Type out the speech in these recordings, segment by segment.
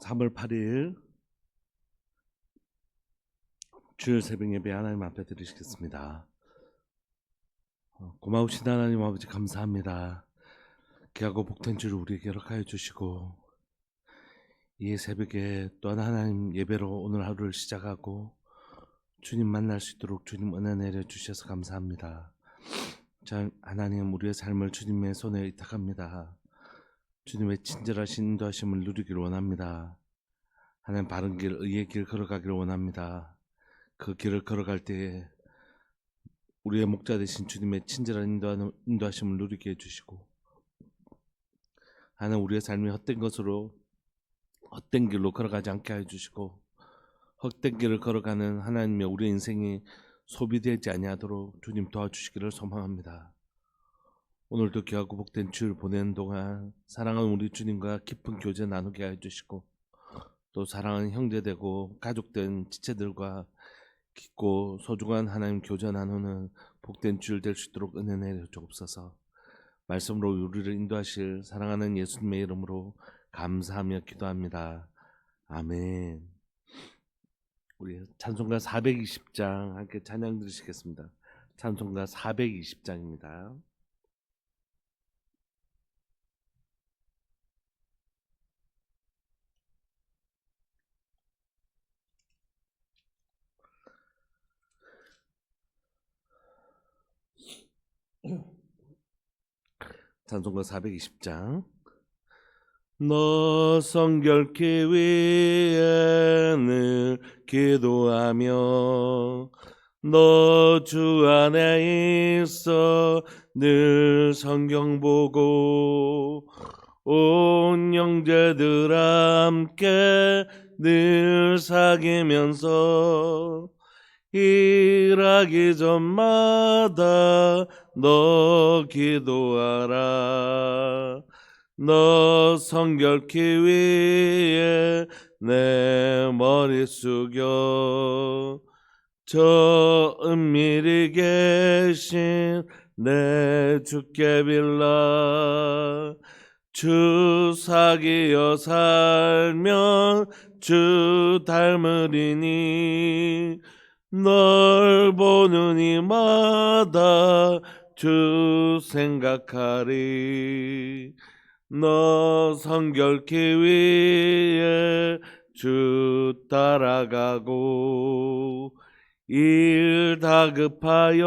3월 8일 주일 새벽 예배 하나님 앞에 드리시겠습니다. 고마우신 하나님 아버지 감사합니다. 귀하고 복된 주를 우리에게 허락하여 주시고 이 새벽에 또한 하나님 예배로 오늘 하루를 시작하고 주님 만날 수 있도록 주님 은혜 내려주셔서 감사합니다. 자, 하나님 우리의 삶을 주님의 손에 의탁합니다. 주님의 친절하신 인도하심을 누리기를 원합니다. 하나님 바른 길, 의의 길 걸어가기를 원합니다. 그 길을 걸어갈 때에 우리의 목자 되신 주님의 친절한 인도하심을 누리게 해주시고 하나님 우리의 삶이 헛된 것으로 헛된 길로 걸어가지 않게 해주시고 헛된 길을 걸어가는 하나님의 우리의 인생이 소비되지 아니하도록 주님 도와주시기를 소망합니다. 오늘도 귀하고 복된 주를 보내는 동안 사랑하는 우리 주님과 깊은 교제 나누게 해주시고 또 사랑하는 형제되고 가족된 지체들과 깊고 소중한 하나님 교제 나누는 복된 주일 될 수 있도록 은혜 내려 주옵소서. 말씀으로 우리를 인도하실 사랑하는 예수님의 이름으로 감사하며 기도합니다. 아멘. 우리 찬송가 420장 함께 찬양 드리시겠습니다. 찬송가 420장입니다. 찬송가 420장. 너 성결케 위해 늘 기도하며 너 주 안에 있어 늘 성경 보고 온 형제들 함께 늘 사귀면서 일하기 전마다 너 기도하라. 너 성결케 위해 내 머리 숙여 저 은밀히 계신 내 주께 빌라. 주 사귀어 살면 주 닮으리니 널 보는 이마다 주 생각하리. 너 성결케 위해 주 따라가고 일 다급하여도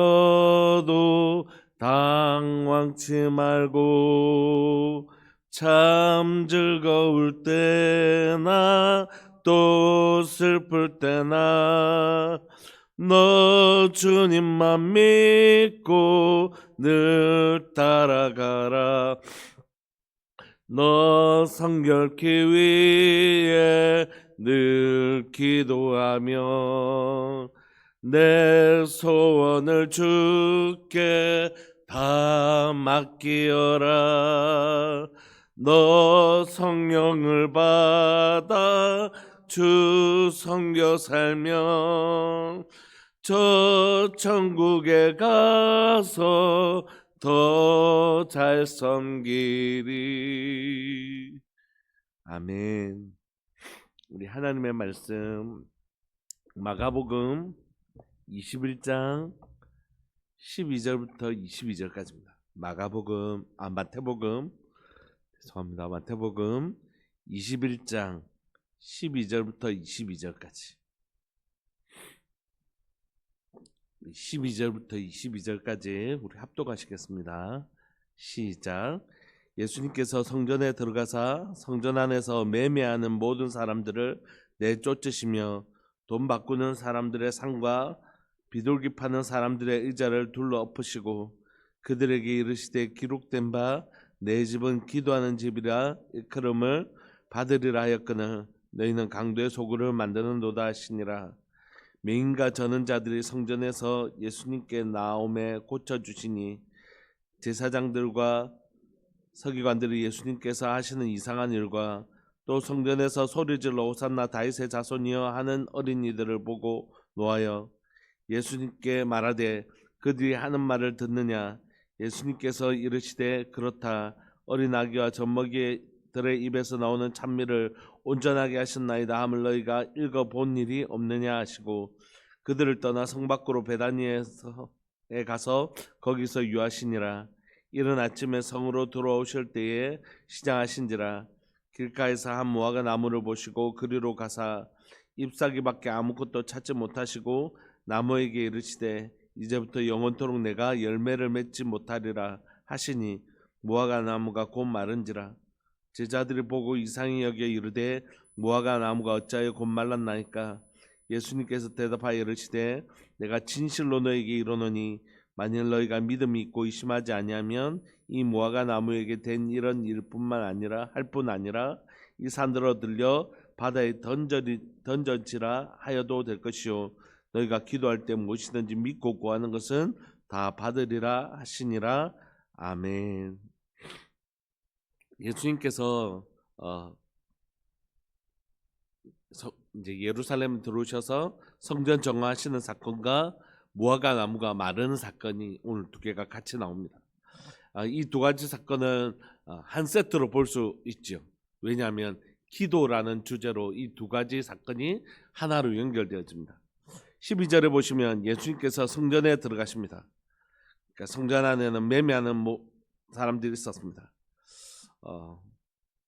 당황치 말고 참 즐거울 때나 또 슬플 때나 너 주님만 믿고 늘 따라가라. 너 성결케 위해 늘 기도하며 내 소원을 주께 다 맡기어라. 너 성령을 받아 주 섬겨 살면 저 천국에 가서 더 잘 섬기리. 아멘. 우리 하나님의 말씀 마가복음 21장 12절부터 22절까지입니다. 마태복음 21장 12절부터 22절까지 12절부터 22절까지 우리 합독하시겠습니다. 시작. 예수님께서 성전에 들어가사 성전 안에서 매매하는 모든 사람들을 내쫓으시며 돈 바꾸는 사람들의 상과 비둘기 파는 사람들의 의자를 둘러 엎으시고 그들에게 이르시되 기록된 바 내 집은 기도하는 집이라 일컬음을 받으리라 하였거늘 너희는 강도의 소굴을 만드는도다 하시니라. 맹인과 저는 자들이 성전에서 예수님께 나오매 고쳐주시니 제사장들과 서기관들이 예수님께서 하시는 이상한 일과 또 성전에서 소리질러 호산나 다윗의 자손이여 하는 어린이들을 보고 노하여 예수님께 말하되 그들이 하는 말을 듣느냐. 예수님께서 이르시되 그렇다. 어린 아기와 젖먹이들 들의 입에서 나오는 찬미를 온전하게 하셨나이다 함을 너희가 읽어본 일이 없느냐 하시고 그들을 떠나 성 밖으로 베다니에 가서 거기서 유하시니라. 이른 아침에 성으로 들어오실 때에 시장하신지라. 길가에서 한 무화과 나무를 보시고 그리로 가사 잎사귀밖에 아무것도 찾지 못하시고 나무에게 이르시되 이제부터 영원토록 내가 열매를 맺지 못하리라 하시니 무화과 나무가 곧 마른지라. 제자들이 보고 이상히 여겨 이르되 무화과 나무가 어찌하여 곧 말랐나이까. 예수님께서 대답하여 이르시되 내가 진실로 너희에게 이르노니 만일 너희가 믿음이 있고 의심하지 아니하면 이 무화과 나무에게 된 이런 일뿐만 아니라 할 뿐 아니라 이 산들어 들려 바다에 던져지라 하여도 될 것이요 너희가 기도할 때 무엇이든지 믿고 구하는 것은 다 받으리라 하시니라. 아멘. 예수님께서 이제 예루살렘 들어오셔서 성전 정화하시는 사건과 무화과 나무가 마르는 사건이 오늘 두 개가 같이 나옵니다. 이 두 가지 사건은 한 세트로 볼 수 있죠. 왜냐하면 기도라는 주제로 이 두 가지 사건이 하나로 연결되어집니다. 12절에 보시면 예수님께서 성전에 들어가십니다. 그러니까 성전 안에는 매매하는 사람들이 있었습니다.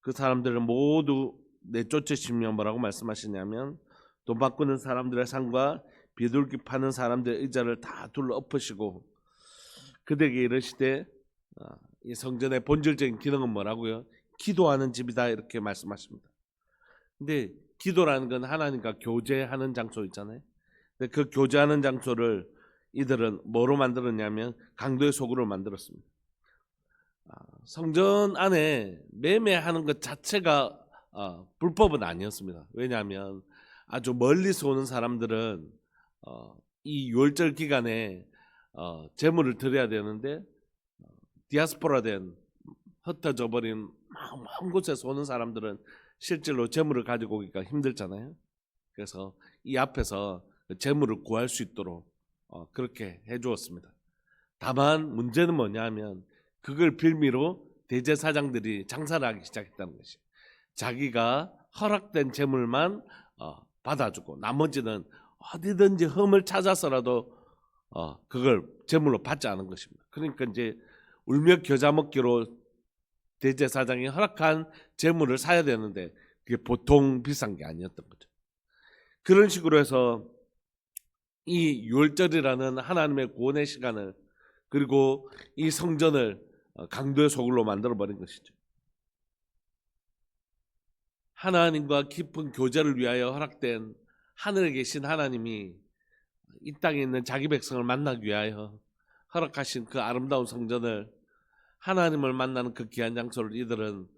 그 사람들을 모두 내쫓으시며 뭐라고 말씀하시냐면 돈 바꾸는 사람들의 상과 비둘기 파는 사람들의 의자를 다 둘러 엎으시고 그들에게 이르시되 이 성전의 본질적인 기능은 뭐라고요? 기도하는 집이다 이렇게 말씀하십니다. 근데 기도라는 건 하나님과 교제하는 장소 있잖아요. 근데 그 교제하는 장소를 이들은 뭐로 만들었냐면 강도의 소굴로 만들었습니다. 성전 안에 매매하는 것 자체가 불법은 아니었습니다. 왜냐하면 아주 멀리서 오는 사람들은 이 유월절 기간에 제물을 드려야 되는데 디아스포라된 흩어져 버린 먼 곳에서 오는 사람들은 실제로 제물을 가지고 오기가 힘들잖아요. 그래서 이 앞에서 제물을 구할 수 있도록 그렇게 해주었습니다. 다만 문제는 뭐냐면 그걸 빌미로 대제사장들이 장사를 하기 시작했다는 것이 자기가 허락된 제물만 받아주고 나머지는 어디든지 흠을 찾아서라도 그걸 제물로 받지 않은 것입니다. 그러니까 이제 울며 겨자 먹기로 대제사장이 허락한 제물을 사야 되는데 그게 보통 비싼 게 아니었던 거죠. 그런 식으로 해서 이 유월절이라는 하나님의 구원의 시간을 그리고 이 성전을 강도의 소굴로 만들어버린 것이죠. 하나님과 깊은 교제를 위하여 허락된 하늘에 계신 하나님이 이 땅에 있는 자기 백성을 만나기 위하여 허락하신 그 아름다운 성전을 하나님을 만나는 그 귀한 장소를 이들은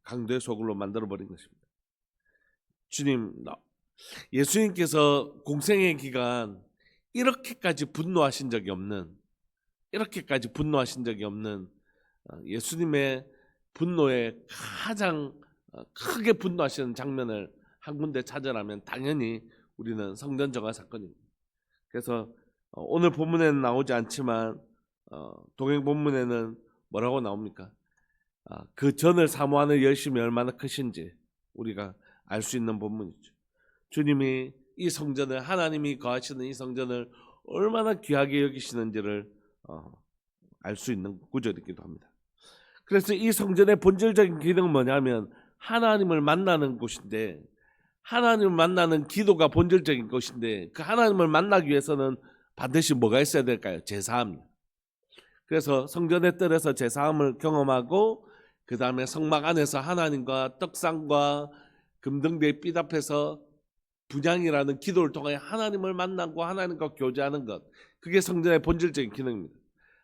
강도의 소굴로 만들어버린 것입니다. 예수님께서 공생의 기간 이렇게까지 분노하신 적이 없는 예수님의 분노에 가장 크게 분노하시는 장면을 한 군데 찾으라면 당연히 우리는 성전 정화 사건입니다. 그래서 오늘 본문에는 나오지 않지만 동행 본문에는 뭐라고 나옵니까? 그 전을 사모하는 열심이 얼마나 크신지 우리가 알 수 있는 본문이죠. 주님이 이 성전을 하나님이 거하시는 이 성전을 얼마나 귀하게 여기시는지를 알 수 있는 구절이기도 합니다. 그래서 이 성전의 본질적인 기능은 뭐냐면 하나님을 만나는 곳인데 하나님을 만나는 기도가 본질적인 것인데 그 하나님을 만나기 위해서는 반드시 뭐가 있어야 될까요? 제사함. 그래서 성전의 뜰에서 제사함을 경험하고 그 다음에 성막 안에서 하나님과 떡상과 금등대의 빛 앞에서 분향이라는 기도를 통해 하나님을 만나고 하나님과 교제하는 것, 그게 성전의 본질적인 기능입니다.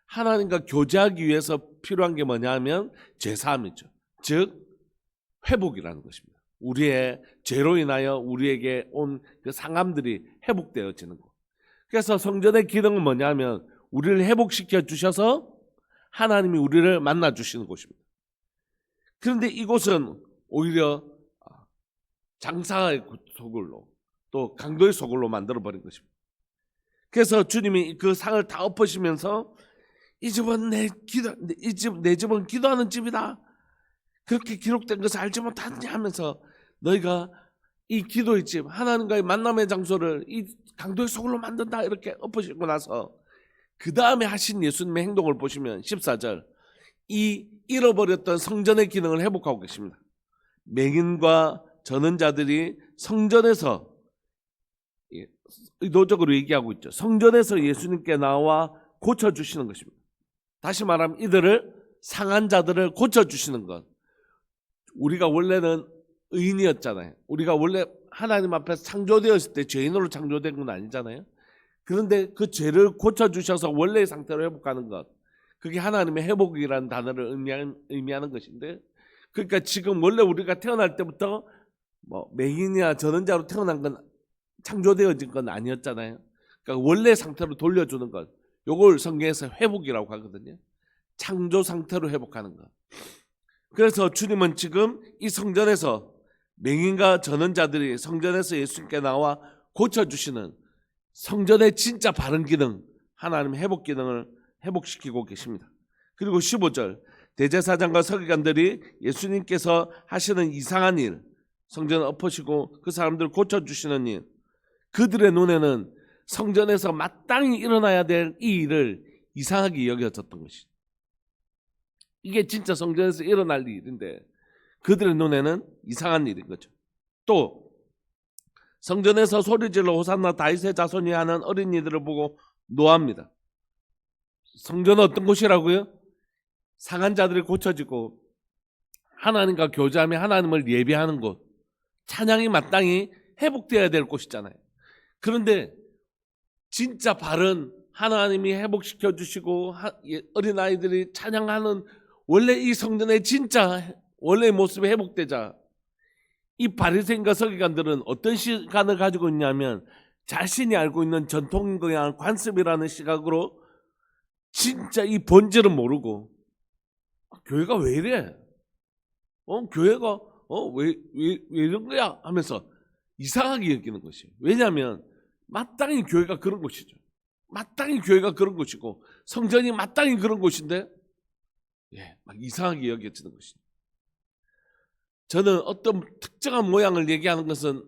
하나님과 교제하기 위해서 필요한 게 뭐냐 하면 제사함이죠. 즉 회복이라는 것입니다. 우리의 죄로 인하여 우리에게 온 그 상함들이 회복되어지는 것. 그래서 성전의 기능은 뭐냐 하면 우리를 회복시켜 주셔서 하나님이 우리를 만나 주시는 곳입니다. 그런데 이곳은 오히려 장사의 소굴로 또 강도의 소굴로 만들어버린 것입니다. 그래서 주님이 그 상을 다 엎으시면서 이 집은 내 집은 기도하는 집이다. 그렇게 기록된 것을 알지 못하느냐 하면서 너희가 이 기도의 집, 하나님과의 만남의 장소를 이 강도의 소굴로 만든다 이렇게 엎으시고 나서 그 다음에 하신 예수님의 행동을 보시면 14절, 이 잃어버렸던 성전의 기능을 회복하고 계십니다. 맹인과 전원자들이 성전에서, 의도적으로 얘기하고 있죠. 성전에서 예수님께 나와 고쳐주시는 것입니다. 다시 말하면 이들을, 상한 자들을 고쳐주시는 것. 우리가 원래는 의인이었잖아요. 우리가 원래 하나님 앞에서 창조되었을 때 죄인으로 창조된 건 아니잖아요. 그런데 그 죄를 고쳐주셔서 원래의 상태로 회복하는 것, 그게 하나님의 회복이라는 단어를 의미하는 것인데, 그러니까 지금 원래 우리가 태어날 때부터 뭐 맹인이나 전원자로 태어난 건, 창조되어진 건 아니었잖아요. 그러니까 원래 상태로 돌려주는 것, 요걸 성경에서 회복이라고 하거든요. 창조 상태로 회복하는 것. 그래서 주님은 지금 이 성전에서 맹인과 전원자들이 성전에서 예수님께 나와 고쳐주시는 성전의 진짜 바른 기능, 하나님의 회복 기능을 회복시키고 계십니다. 그리고 15절, 대제사장과 서기관들이 예수님께서 하시는 이상한 일, 성전을 엎으시고 그 사람들을 고쳐주시는 일, 그들의 눈에는 성전에서 마땅히 일어나야 될 이 일을 이상하게 여겨졌던 것이죠. 이게 진짜 성전에서 일어날 일인데 그들의 눈에는 이상한 일인 거죠. 또 성전에서 소리질러 호산나 다윗의 자손이 하는 어린이들을 보고 노합니다. 성전은 어떤 곳이라고요? 상한 자들이 고쳐지고 하나님과 교제하며 하나님을 예배하는 곳, 찬양이 마땅히 회복되어야 될 곳이잖아요. 그런데 진짜 바른 하나님이 회복시켜 주시고 어린아이들이 찬양하는 원래 이 성전의 진짜 원래의 모습이 회복되자 이 바리새인과 서기관들은 어떤 시각을 가지고 있냐면 자신이 알고 있는 전통과 관습이라는 시각으로 진짜 이 본질은 모르고 교회가 왜 이래? 교회가 왜 이런 거야? 하면서 이상하게 여기는 것이에요. 왜냐하면 마땅히 교회가 그런 곳이죠. 마땅히 교회가 그런 곳이고 성전이 마땅히 그런 곳인데 막 이상하게 여겨지는 것이죠. 저는 어떤 특정한 모양을 얘기하는 것은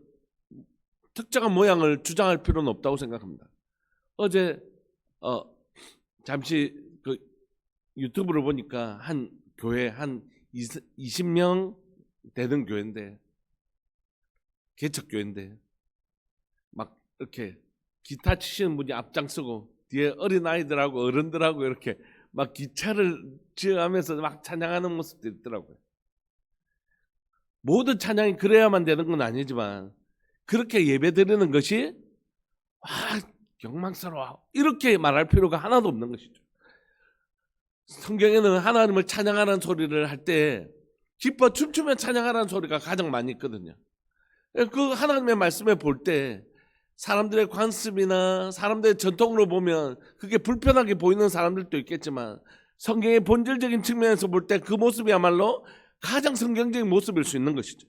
특정한 모양을 주장할 필요는 없다고 생각합니다. 어제 잠시 그 유튜브를 보니까 한 교회 한 20명 되는 교회인데, 개척교회인데 막 이렇게 기타 치시는 분이 앞장서고 뒤에 어린아이들하고 어른들하고 이렇게 막 기차를 지어가면서 막 찬양하는 모습도 있더라고요. 모든 찬양이 그래야만 되는 건 아니지만 그렇게 예배드리는 것이 경망스러워 이렇게 말할 필요가 하나도 없는 것이죠. 성경에는 하나님을 찬양하라는 소리를 할 때 기뻐 춤추며 찬양하라는 소리가 가장 많이 있거든요. 그 하나님의 말씀에 볼 때 사람들의 관습이나 사람들의 전통으로 보면 그게 불편하게 보이는 사람들도 있겠지만 성경의 본질적인 측면에서 볼 때 그 모습이야말로 가장 성경적인 모습일 수 있는 것이죠.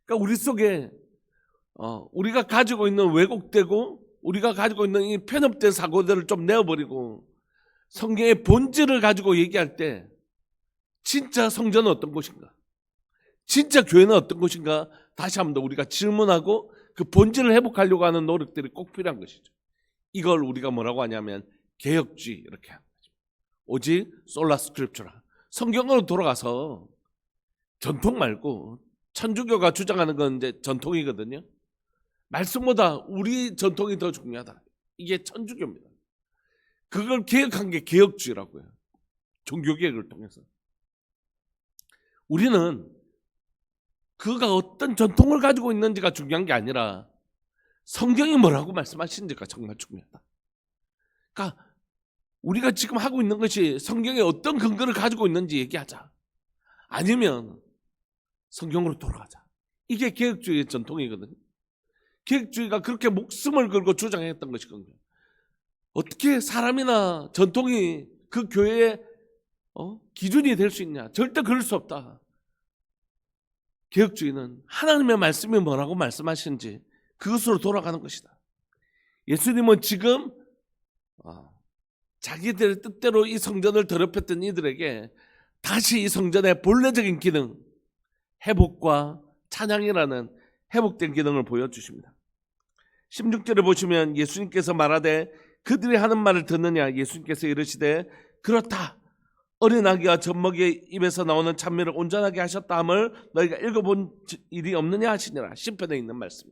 그러니까 우리 속에 우리가 가지고 있는 왜곡되고 우리가 가지고 있는 이 편협된 사고들을 좀 내어버리고 성경의 본질을 가지고 얘기할 때 진짜 성전은 어떤 곳인가? 진짜 교회는 어떤 곳인가? 다시 한번 더 우리가 질문하고 그 본질을 회복하려고 하는 노력들이 꼭 필요한 것이죠. 이걸 우리가 뭐라고 하냐면 개혁주의 이렇게 하는 거죠. 오직 솔라 스크립처라, 성경으로 돌아가서 전통 말고 천주교가 주장하는 건 이제 전통이거든요. 말씀보다 우리 전통이 더 중요하다. 이게 천주교입니다. 그걸 개혁한 게 개혁주의라고요. 종교개혁을 통해서. 우리는 그가 어떤 전통을 가지고 있는지가 중요한 게 아니라 성경이 뭐라고 말씀하시는지가 정말 중요하다. 그러니까 우리가 지금 하고 있는 것이 성경에 어떤 근거를 가지고 있는지 얘기하자. 아니면 성경으로 돌아가자. 이게 개혁주의의 전통이거든요. 개혁주의가 그렇게 목숨을 걸고 주장했던 것이거든요. 어떻게 사람이나 전통이 그 교회의 기준이 될 수 있냐? 절대 그럴 수 없다. 개혁주의는 하나님의 말씀이 뭐라고 말씀하시는지 그것으로 돌아가는 것이다. 예수님은 지금 자기들의 뜻대로 이 성전을 더럽혔던 이들에게 다시 이 성전의 본래적인 기능, 회복과 찬양이라는 회복된 기능을 보여주십니다. 16절에 보시면 예수님께서 말하되 그들이 하는 말을 듣느냐, 예수님께서 이르시되 그렇다, 어린 아기와 젖먹이의 입에서 나오는 찬미를 온전하게 하셨다 함을 너희가 읽어본 일이 없느냐 하시니라. 시편에 있는 말씀.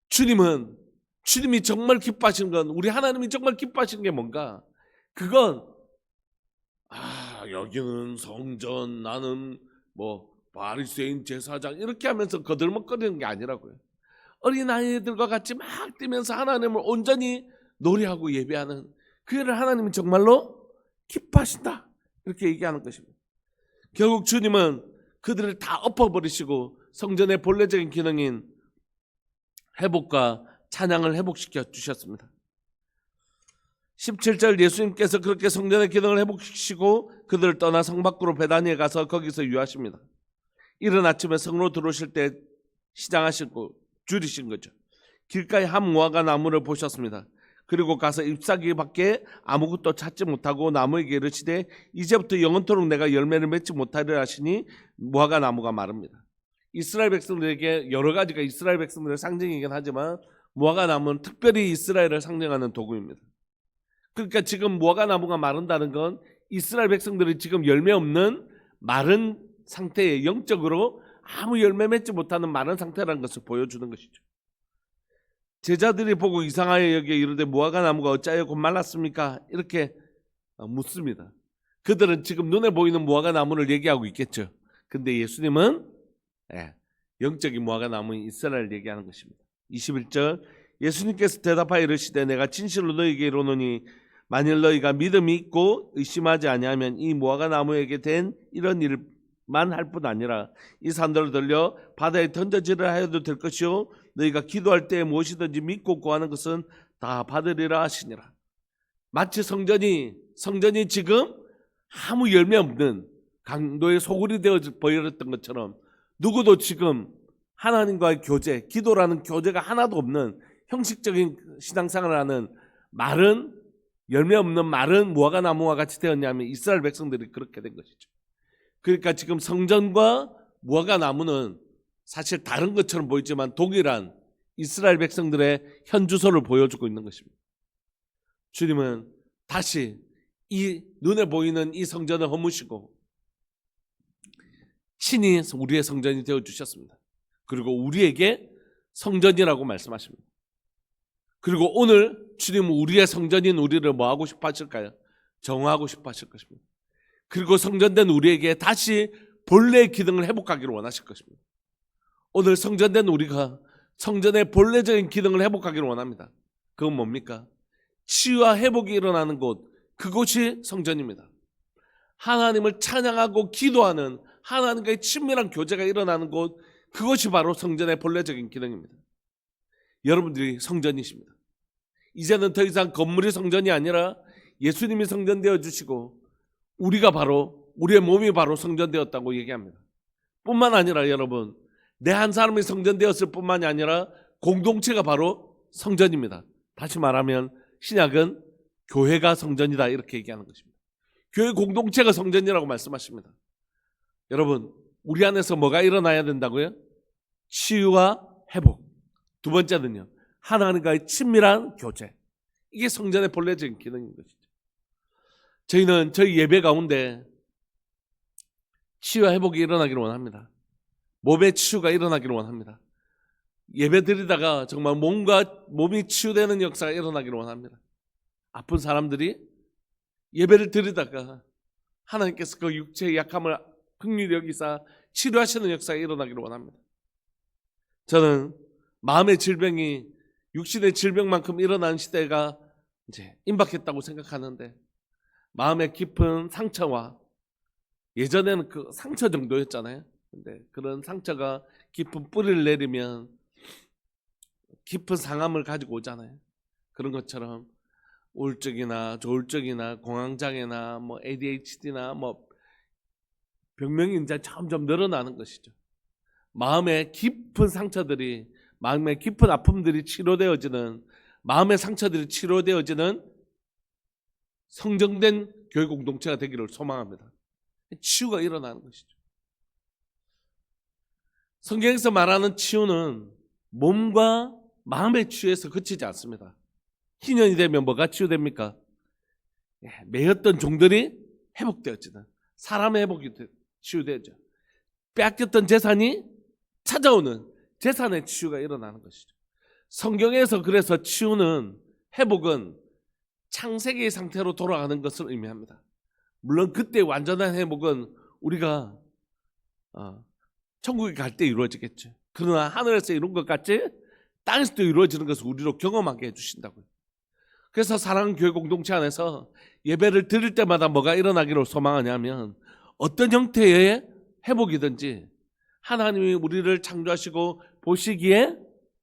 주님이 정말 기뻐하신 건, 우리 하나님이 정말 기뻐하신 게 뭔가, 그건 여기는 성전, 나는 뭐 바리새인 제사장 이렇게 하면서 거들먹거리는 게 아니라고요. 어린아이들과 같이 막 뛰면서 하나님을 온전히 노래하고 예배하는 그 일을 하나님이 정말로 기뻐하신다, 이렇게 얘기하는 것입니다. 결국 주님은 그들을 다 엎어버리시고 성전의 본래적인 기능인 회복과 찬양을 회복시켜 주셨습니다. 17절, 예수님께서 그렇게 성전의 기능을 회복시키시고 그들을 떠나 성 밖으로 베다니에 가서 거기서 유하십니다. 이른 아침에 성으로 들어오실 때 시장하시고 줄이신 거죠. 길가에 한 무화과 나무를 보셨습니다. 그리고 가서 잎사귀 밖에 아무것도 찾지 못하고 나무에게 이르시되 이제부터 영원토록 내가 열매를 맺지 못하리라 하시니 무화과 나무가 마릅니다. 이스라엘 백성들에게 여러 가지가 이스라엘 백성들의 상징이긴 하지만 무화과 나무는 특별히 이스라엘을 상징하는 도구입니다. 그러니까 지금 무화과 나무가 마른다는 건 이스라엘 백성들이 지금 열매 없는 마른 상태에, 영적으로 아무 열매 맺지 못하는 마른 상태라는 것을 보여주는 것이죠. 제자들이 보고 이상하여 여기에 이르되 무화과 나무가 어찌하여 곧 말랐습니까? 이렇게 묻습니다. 그들은 지금 눈에 보이는 무화과 나무를 얘기하고 있겠죠. 근데 예수님은 영적인 무화과 나무인 이스라엘을 얘기하는 것입니다. 21절, 예수님께서 대답하여 이르시되 내가 진실로 너희에게 이르노니 만일 너희가 믿음이 있고 의심하지 아니하면 이 무화과 나무에게 된 이런 일만 할 뿐 아니라 이 산들을 들려 바다에 던져지려 하여도 될 것이요 너희가 기도할 때 무엇이든지 믿고 구하는 것은 다 받으리라 하시니라. 마치 성전이 지금 아무 열매 없는 강도의 소굴이 되어 버렸던 것처럼 누구도 지금 하나님과의 교제, 기도라는 교제가 하나도 없는 형식적인 신앙생활을 하는 마른, 열매 없는 마른 무화과 나무와 같이 되었냐면 이스라엘 백성들이 그렇게 된 것이죠. 그러니까 지금 성전과 무화과 나무는 사실 다른 것처럼 보이지만 동일한 이스라엘 백성들의 현주소를 보여주고 있는 것입니다. 주님은 다시 이 눈에 보이는 이 성전을 허무시고 친히 우리의 성전이 되어주셨습니다. 그리고 우리에게 성전이라고 말씀하십니다. 그리고 오늘 주님은 우리의 성전인 우리를 뭐 하고 싶어 하실까요? 정화하고 싶어 하실 것입니다. 그리고 성전된 우리에게 다시 본래의 기능을 회복하기를 원하실 것입니다. 오늘 성전된 우리가 성전의 본래적인 기능을 회복하기를 원합니다. 그건 뭡니까? 치유와 회복이 일어나는 곳, 그곳이 성전입니다. 하나님을 찬양하고 기도하는 하나님과의 친밀한 교제가 일어나는 곳, 그것이 바로 성전의 본래적인 기능입니다. 여러분들이 성전이십니다. 이제는 더 이상 건물이 성전이 아니라 예수님이 성전 되어주시고 우리의 몸이 바로 성전 되었다고 얘기합니다. 뿐만 아니라 여러분, 내 한 사람이 성전 되었을 뿐만이 아니라 공동체가 바로 성전입니다. 다시 말하면 신약은 교회가 성전이다, 이렇게 얘기하는 것입니다. 교회 공동체가 성전이라고 말씀하십니다. 여러분, 우리 안에서 뭐가 일어나야 된다고요? 치유와 회복. 두 번째는요, 하나님과의 친밀한 교제. 이게 성전의 본래적인 기능인 것이죠. 저희는 저희 예배 가운데 치유와 회복이 일어나기를 원합니다. 몸의 치유가 일어나기를 원합니다. 예배 드리다가 정말 몸이 치유되는 역사가 일어나기를 원합니다. 아픈 사람들이 예배를 드리다가 하나님께서 그 육체의 약함을 긍휼히 여기사 치료하시는 역사가 일어나기를 원합니다. 저는 마음의 질병이 육신의 질병만큼 일어나는 시대가 이제 임박했다고 생각하는데, 마음의 깊은 상처와, 예전에는 그 상처 정도였잖아요. 근데 그런 상처가 깊은 뿌리를 내리면 깊은 상함을 가지고 오잖아요. 그런 것처럼 우울증이나 조울증이나 공황장애나 뭐 ADHD나 뭐 병명이 이제 점점 늘어나는 것이죠. 마음의 깊은 상처들이, 마음의 깊은 아픔들이 치료되어지는, 마음의 상처들이 치료되어지는 성정된 교회 공동체가 되기를 소망합니다. 치유가 일어나는 것이죠. 성경에서 말하는 치유는 몸과 마음의 치유에서 그치지 않습니다. 희년이 되면 뭐가 치유됩니까? 매였던 종들이 회복되어지는 사람의 회복이 치유되죠. 빼앗겼던 재산이 찾아오는 재산의 치유가 일어나는 것이죠. 성경에서 그래서 치유는, 회복은 창세기의 상태로 돌아가는 것을 의미합니다. 물론 그때 완전한 회복은 우리가 천국에 갈 때 이루어지겠죠. 그러나 하늘에서 이룬 것 같이 땅에서도 이루어지는 것을 우리로 경험하게 해주신다고요. 그래서 사랑하는 교회 공동체 안에서 예배를 드릴 때마다 뭐가 일어나기를 소망하냐면, 어떤 형태의 회복이든지 하나님이 우리를 창조하시고 보시기에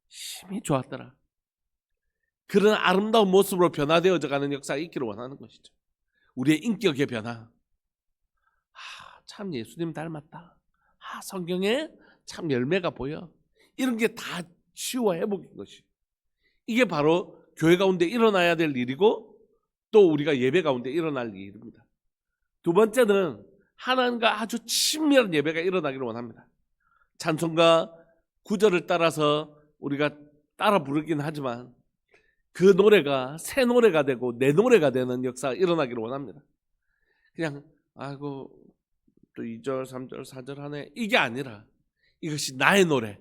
힘이 좋았더라, 그런 아름다운 모습으로 변화되어져 가는 역사가 있기를 원하는 것이죠. 우리의 인격의 변화. 참 예수님 닮았다. 성경에 참 열매가 보여. 이런 게 다 치유와 회복인 것이. 이게 바로 교회 가운데 일어나야 될 일이고, 또 우리가 예배 가운데 일어날 일입니다. 두 번째는 하나님과 아주 친밀한 예배가 일어나기를 원합니다. 찬송가 구절을 따라서 우리가 따라 부르긴 하지만 그 노래가 새 노래가 되고 내 노래가 되는 역사가 일어나기를 원합니다. 그냥 또 2절, 3절, 4절 하네, 이게 아니라 이것이 나의 노래.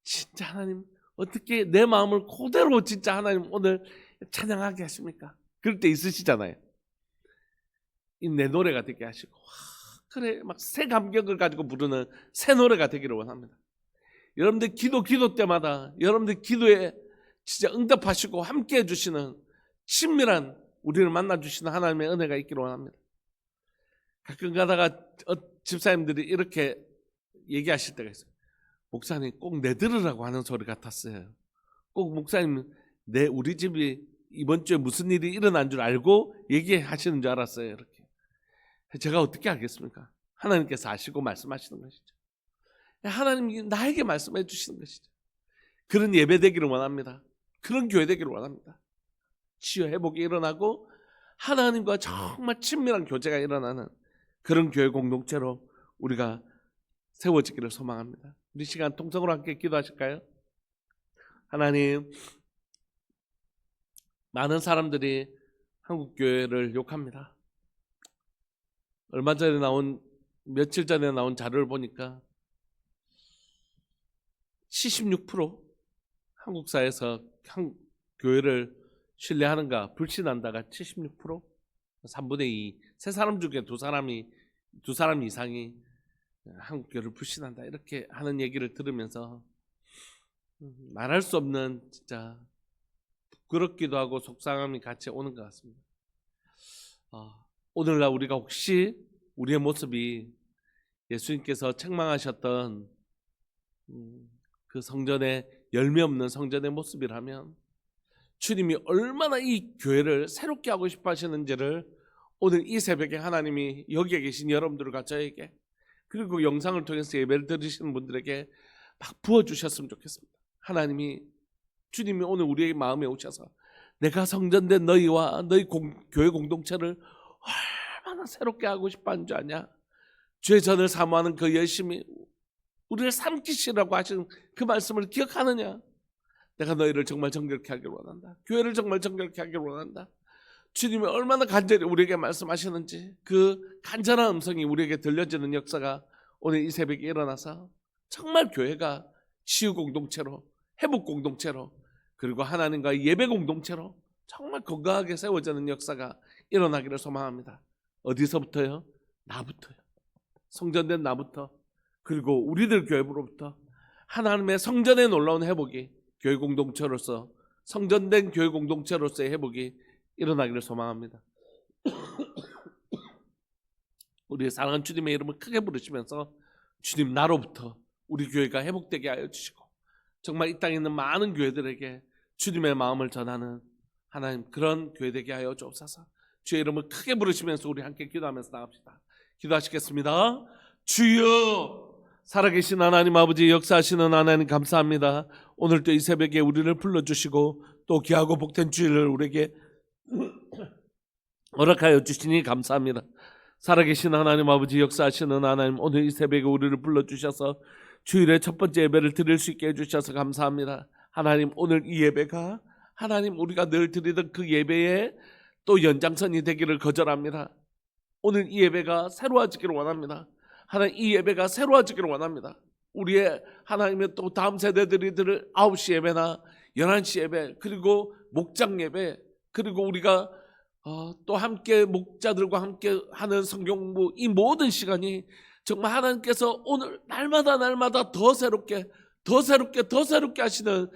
진짜 하나님 어떻게 내 마음을 그대로 진짜 하나님 오늘 찬양하게 하십니까? 그럴 때 있으시잖아요. 이 내 노래가 되게 하시고, 그래 막 새 감격을 가지고 부르는 새 노래가 되기를 원합니다. 여러분들 기도 때마다 여러분들 기도에 진짜 응답하시고 함께 해주시는 친밀한, 우리를 만나주시는 하나님의 은혜가 있기를 원합니다. 가끔 가다가 집사님들이 이렇게 얘기하실 때가 있어요. 목사님 꼭 내 들으라고 하는 소리 같았어요. 꼭 목사님 우리 집이 이번 주에 무슨 일이 일어난 줄 알고 얘기하시는 줄 알았어요. 이렇게. 제가 어떻게 알겠습니까? 하나님께서 아시고 말씀하시는 것이죠. 하나님이 나에게 말씀해 주시는 것이죠. 그런 예배 되기를 원합니다. 그런 교회 되기를 원합니다. 치유 회복이 일어나고 하나님과 정말 친밀한 교제가 일어나는 그런 교회 공동체로 우리가 세워지기를 소망합니다. 우리 시간 통성으로 함께 기도하실까요? 하나님, 많은 사람들이 한국 교회를 욕합니다. 며칠 전에 나온 자료를 보니까 76% 한국 사회에서 교회를 신뢰하는가 불신한다가 76%, 3분의 2, 세 사람 중에 두 사람 이상이 한국 교회를 불신한다, 이렇게 하는 얘기를 들으면서 말할 수 없는 진짜 부끄럽기도 하고 속상함이 같이 오는 것 같습니다. 오늘날 우리가 혹시 우리의 모습이 예수님께서 책망하셨던 그 성전의 열매 없는 성전의 모습이라면, 주님이 얼마나 이 교회를 새롭게 하고 싶어 하시는지를 오늘 이 새벽에 하나님이 여기에 계신 여러분들과 저에게, 그리고 영상을 통해서 예배를 들으시는 분들에게 막 부어주셨으면 좋겠습니다. 주님이 오늘 우리의 마음에 오셔서 내가 성전된 너희와 너희 교회 공동체를 얼마나 새롭게 하고 싶어 하는 줄 아냐? 주의 전을 사모하는 그 열심이 우리를 삼키시라고 하신 그 말씀을 기억하느냐? 내가 너희를 정말 정결케 하기를 원한다. 교회를 정말 정결케 하기를 원한다. 주님이 얼마나 간절히 우리에게 말씀하시는지 그 간절한 음성이 우리에게 들려지는 역사가 오늘 이 새벽에 일어나서 정말 교회가 치유 공동체로, 회복 공동체로, 그리고 하나님과 예배 공동체로 정말 건강하게 세워지는 역사가 일어나기를 소망합니다. 어디서부터요? 나부터요. 성전된 나부터, 그리고 우리들 교회부로부터 하나님의 성전에 놀라운 회복이 교회 공동체로서, 성전된 교회 공동체로서의 회복이 일어나기를 소망합니다. 우리의 사랑하는 주님의 이름을 크게 부르시면서 주님, 나로부터 우리 교회가 회복되게 하여 주시고 정말 이 땅에 있는 많은 교회들에게 주님의 마음을 전하는 하나님, 그런 교회 되게 하여 주옵소서. 주의 이름을 크게 부르시면서 우리 함께 기도하면서 나갑시다. 기도하시겠습니다. 주여, 살아계신 하나님 아버지, 역사하시는 하나님 감사합니다. 오늘도 이 새벽에 우리를 불러주시고 또 귀하고 복된 주일을 우리에게 허락하여 주시니 감사합니다. 살아계신 하나님 아버지, 역사하시는 하나님, 오늘 이 새벽에 우리를 불러주셔서 주일의 첫 번째 예배를 드릴 수 있게 해주셔서 감사합니다. 하나님, 오늘 이 예배가 하나님 우리가 늘 드리던 그 예배의 또 연장선이 되기를 거절합니다. 오늘 이 예배가 새로워지기를 원합니다. 하나님, 이 예배가 새로워지기를 원합니다. 우리의 하나님의 또 다음 세대들이 들을 9시 예배나 11시 예배, 그리고 목장 예배, 그리고 우리가 또 함께 목자들과 함께 하는 성경 공부, 이 모든 시간이 정말 하나님께서 오늘 날마다 더 새롭게 하시는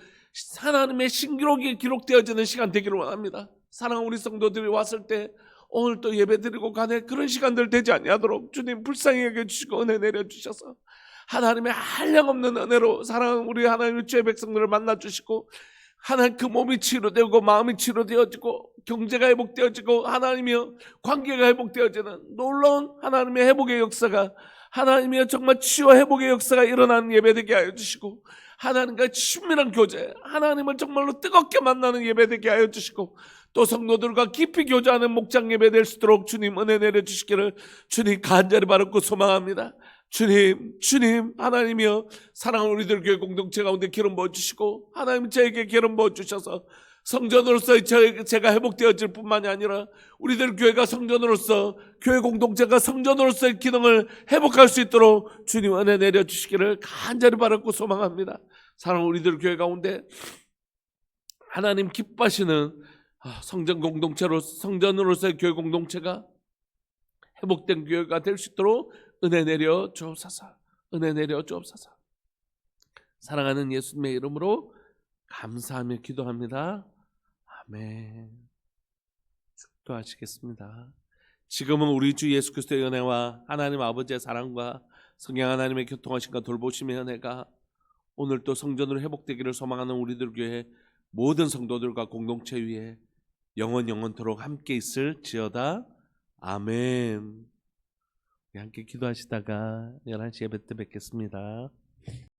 하나님의 신기록이 기록되어지는 시간 되기를 원합니다. 사랑하는 우리 성도들이 왔을 때 오늘 또 예배드리고 가네 그런 시간들 되지 아니하도록 주님 불쌍히 여겨주시고 은혜 내려주셔서 하나님의 한량없는 은혜로 사랑하는 우리 하나님의 주의 백성들을 만나주시고 하나님 그 몸이 치료되고 마음이 치료되어지고 경제가 회복되어지고 하나님이여 관계가 회복되어지는 놀라운 하나님의 회복의 역사가, 하나님이여 정말 치유 회복의 역사가 일어나는 예배되게 하여 주시고 하나님과 친밀한 교제, 하나님을 정말로 뜨겁게 만나는 예배되게 하여 주시고 또 성도들과 깊이 교제하는 목장 예배 될 수 있도록 주님 은혜 내려주시기를 주님 간절히 바라고 소망합니다. 주님 하나님이여 사랑하는 우리들 교회 공동체 가운데 기름 부어주시고 하나님 저에게 기름 부어주셔서 성전으로서 제가 회복되어질 뿐만이 아니라 우리들 교회가 성전으로서 교회 공동체가 성전으로서의 기능을 회복할 수 있도록 주님 은혜 내려주시기를 간절히 바라고 소망합니다. 사랑하는 우리들 교회 가운데 하나님 기뻐하시는 성전 공동체로 성전으로서의 교회 공동체가 회복된 교회가 될 수 있도록 은혜 내려 주옵소서. 은혜 내려 주옵소서. 사랑하는 예수님의 이름으로 감사하며 기도합니다. 아멘. 축도하시겠습니다. 지금은 우리 주 예수 그리스도의 은혜와 하나님 아버지의 사랑과 성령 하나님의 교통하심과 돌보심의 은혜가 오늘 또 성전으로 회복되기를 소망하는 우리들 교회 모든 성도들과 공동체 위에 영원토록 함께 있을지어다. 아멘. 함께 기도하시다가 11시 예배 때 뵙겠습니다.